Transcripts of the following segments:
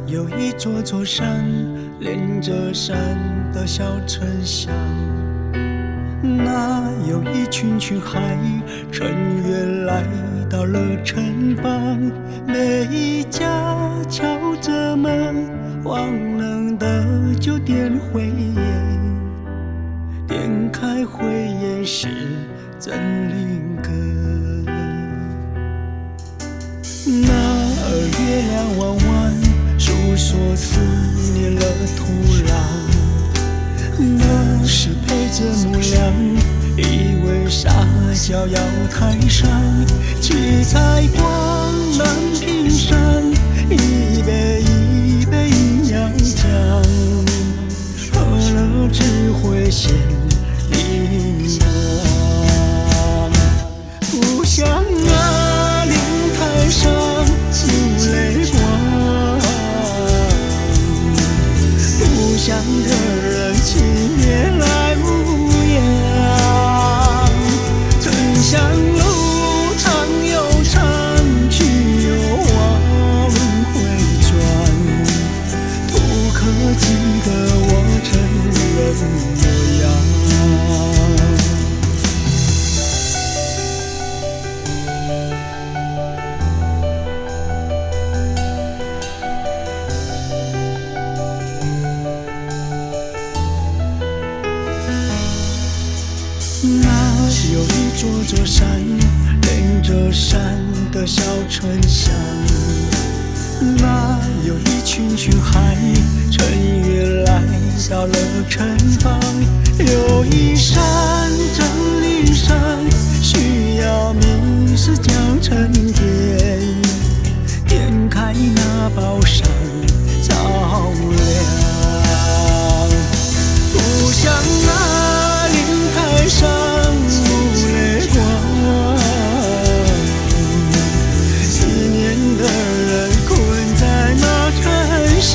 有一座座山，连着山的小城乡。那有一群群孩，乘月来到了城邦。每一家敲着门，忘能的就点灰烟。点开灰烟时，怎灵歌？那儿月亮弯弯，诉说思念了土壤。那时陪着母娘，以为撒娇要台上，七彩光南屏山，一杯一杯阴阳江，喝了只会显灵光。故乡啊，灵台上有泪光，故乡的人情面来牧羊。村乡路长又长，去又往回转，图可记得我成人模样。那有一座座山，连着山的小村乡。那有一群群孩，乘月来到了城邦。有一山真灵山，需要名士将成殿。点开那宝山，照亮故乡啊，灵台上无泪光。思念的人困在那城乡。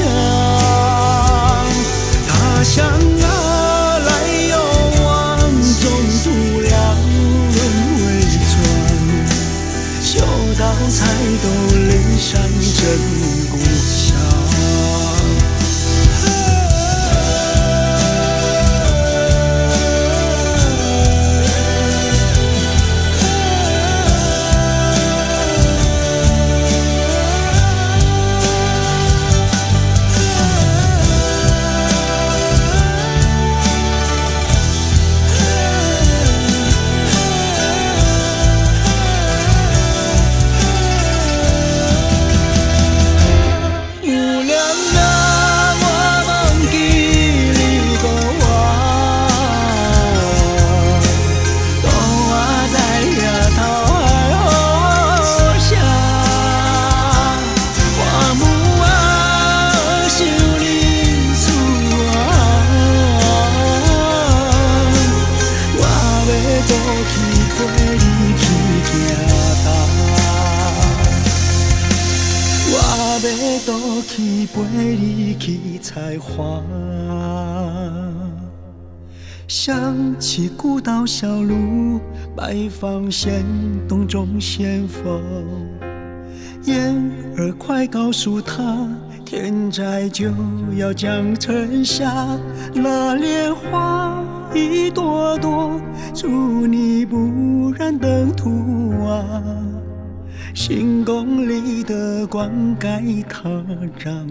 他乡啊，来又往，中途两轮回转，修道才懂灵山真故乡。都去陪你去采花，想起古道小路，拜访县洞中仙佛。燕儿快告诉他，天灾就要降城下，那莲花一朵朵，祝你不染登途啊。行宫里的光盖他让。